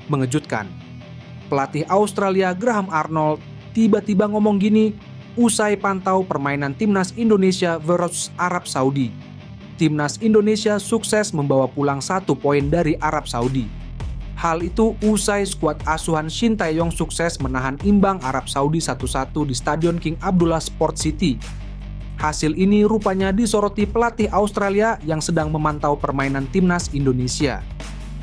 Mengejutkan, pelatih Australia Graham Arnold tiba-tiba ngomong gini usai pantau permainan timnas Indonesia versus Arab Saudi. Timnas Indonesia sukses membawa pulang 1 poin dari Arab Saudi. Hal itu usai skuad asuhan Shin Tae-yong sukses menahan imbang Arab Saudi 1-1 di Stadion King Abdullah Sport City. Hasil ini rupanya disoroti pelatih Australia yang sedang memantau permainan timnas Indonesia.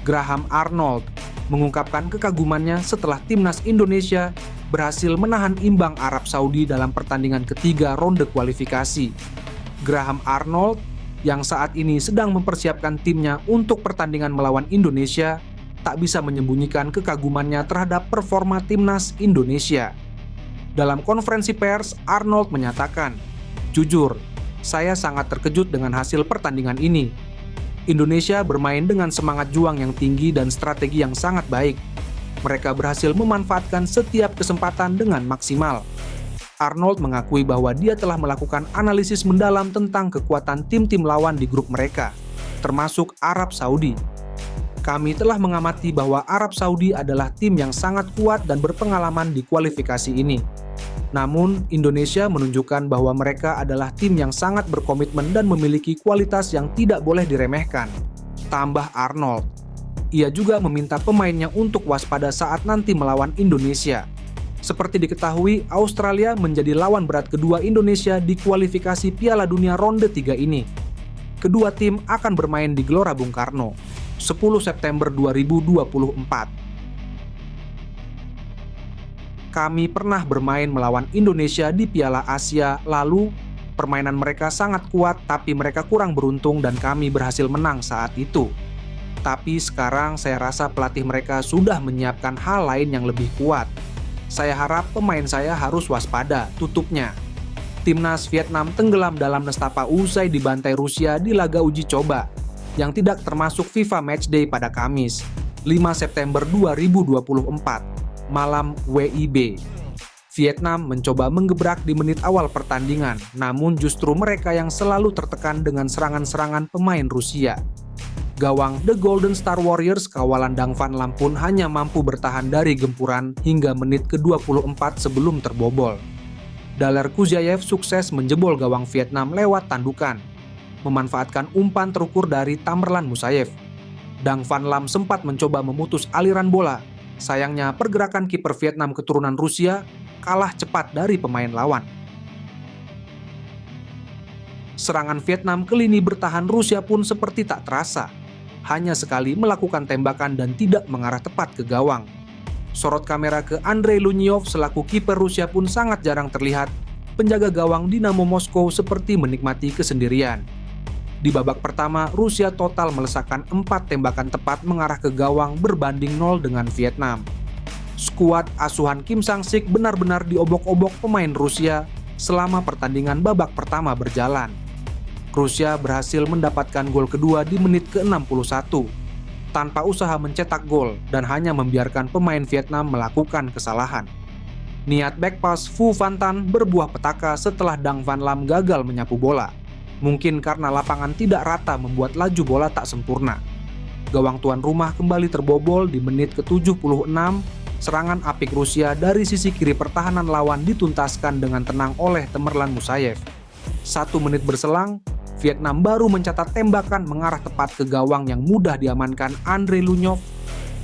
Graham Arnold mengungkapkan kekagumannya setelah timnas Indonesia berhasil menahan imbang Arab Saudi dalam pertandingan ketiga ronde kualifikasi. Graham Arnold yang saat ini sedang mempersiapkan timnya untuk pertandingan melawan Indonesia tak bisa menyembunyikan kekagumannya terhadap performa timnas Indonesia. Dalam konferensi pers, Arnold menyatakan, "Jujur, saya sangat terkejut dengan hasil pertandingan ini. Indonesia bermain dengan semangat juang yang tinggi dan strategi yang sangat baik. Mereka berhasil memanfaatkan setiap kesempatan dengan maksimal." Arnold mengakui bahwa dia telah melakukan analisis mendalam tentang kekuatan tim-tim lawan di grup mereka, termasuk Arab Saudi. "Kami telah mengamati bahwa Arab Saudi adalah tim yang sangat kuat dan berpengalaman di kualifikasi ini. Namun, Indonesia menunjukkan bahwa mereka adalah tim yang sangat berkomitmen dan memiliki kualitas yang tidak boleh diremehkan," tambah Arnold. Ia juga meminta pemainnya untuk waspada saat nanti melawan Indonesia. Seperti diketahui, Australia menjadi lawan berat kedua Indonesia di kualifikasi Piala Dunia ronde 3 ini. Kedua tim akan bermain di Gelora Bung Karno, 10 September 2024. "Kami pernah bermain melawan Indonesia di Piala Asia lalu. Permainan mereka sangat kuat tapi mereka kurang beruntung dan kami berhasil menang saat itu. Tapi sekarang saya rasa pelatih mereka sudah menyiapkan hal lain yang lebih kuat. Saya harap pemain saya harus waspada," tutupnya. Timnas Vietnam tenggelam dalam nestapa usai dibantai Rusia di laga uji coba yang tidak termasuk FIFA Matchday pada Kamis, 5 September 2024, malam WIB. Vietnam mencoba menggebrak di menit awal pertandingan, namun justru mereka yang selalu tertekan dengan serangan-serangan pemain Rusia. Gawang The Golden Star Warriors kawalan Dang Van Lam pun hanya mampu bertahan dari gempuran hingga menit ke-24 sebelum terbobol. Daler Kuzyaev sukses menjebol gawang Vietnam lewat tandukan, memanfaatkan umpan terukur dari Tamerlan Musayev. Dang Van Lam sempat mencoba memutus aliran bola. Sayangnya pergerakan kiper Vietnam keturunan Rusia kalah cepat dari pemain lawan. Serangan Vietnam ke lini bertahan Rusia pun seperti tak terasa. Hanya sekali melakukan tembakan dan tidak mengarah tepat ke gawang. Sorot kamera ke Andrei Lunyov selaku kiper Rusia pun sangat jarang terlihat. Penjaga gawang Dinamo Moskow seperti menikmati kesendirian. Di babak pertama, Rusia total melesakkan 4 tembakan tepat mengarah ke gawang berbanding 0 dengan Vietnam. Skuad asuhan Kim Sang-sik benar-benar diobok-obok pemain Rusia selama pertandingan babak pertama berjalan. Rusia berhasil mendapatkan gol kedua di menit ke-61 tanpa usaha mencetak gol dan hanya membiarkan pemain Vietnam melakukan kesalahan. Niat back pass Phu Van Tan berbuah petaka setelah Dang Van Lam gagal menyapu bola. Mungkin karena lapangan tidak rata membuat laju bola tak sempurna. Gawang tuan rumah kembali terbobol di menit ke-76. Serangan apik Rusia dari sisi kiri pertahanan lawan dituntaskan dengan tenang oleh Tamerlan Musayev. 1 menit berselang, Vietnam baru mencatat tembakan mengarah tepat ke gawang yang mudah diamankan Andrei Lunyov.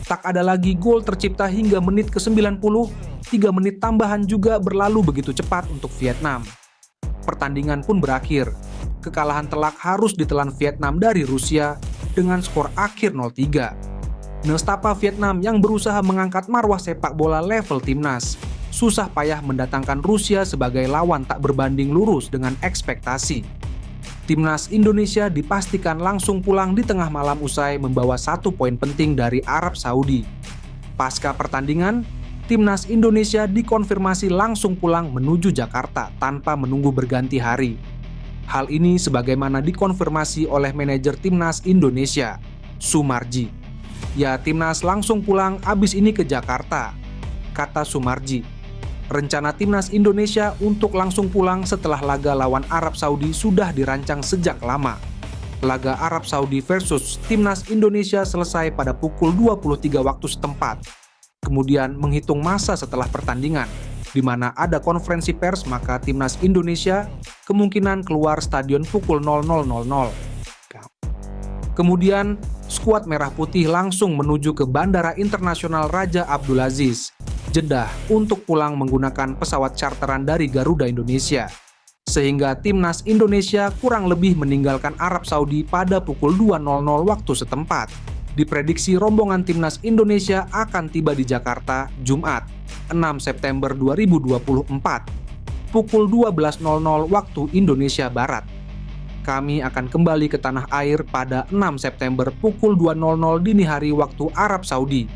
Tak ada lagi gol tercipta hingga menit ke-90, 3 menit tambahan juga berlalu begitu cepat untuk Vietnam. Pertandingan pun berakhir. Kekalahan telak harus ditelan Vietnam dari Rusia dengan skor akhir 0-3. Nestapa Vietnam yang berusaha mengangkat marwah sepak bola level timnas, susah payah mendatangkan Rusia sebagai lawan tak berbanding lurus dengan ekspektasi. Timnas Indonesia dipastikan langsung pulang di tengah malam usai membawa 1 poin penting dari Arab Saudi. Pasca pertandingan, Timnas Indonesia dikonfirmasi langsung pulang menuju Jakarta tanpa menunggu berganti hari. Hal ini sebagaimana dikonfirmasi oleh manajer Timnas Indonesia, Sumarji. "Ya, Timnas langsung pulang abis ini ke Jakarta," kata Sumarji. Rencana Timnas Indonesia untuk langsung pulang setelah laga lawan Arab Saudi sudah dirancang sejak lama. Laga Arab Saudi versus Timnas Indonesia selesai pada pukul 23 waktu setempat. Kemudian menghitung masa setelah pertandingan, di mana ada konferensi pers, maka Timnas Indonesia kemungkinan keluar stadion pukul 00.00. Kemudian, skuad Merah Putih langsung menuju ke Bandara Internasional Raja Abdulaziz, Jeddah, untuk pulang menggunakan pesawat charteran dari Garuda Indonesia. Sehingga Timnas Indonesia kurang lebih meninggalkan Arab Saudi pada pukul 2.00 waktu setempat. Diprediksi rombongan Timnas Indonesia akan tiba di Jakarta Jumat, 6 September 2024, pukul 12.00 waktu Indonesia Barat. Kami akan kembali ke tanah air pada 6 September pukul 2.00 dini hari waktu Arab Saudi.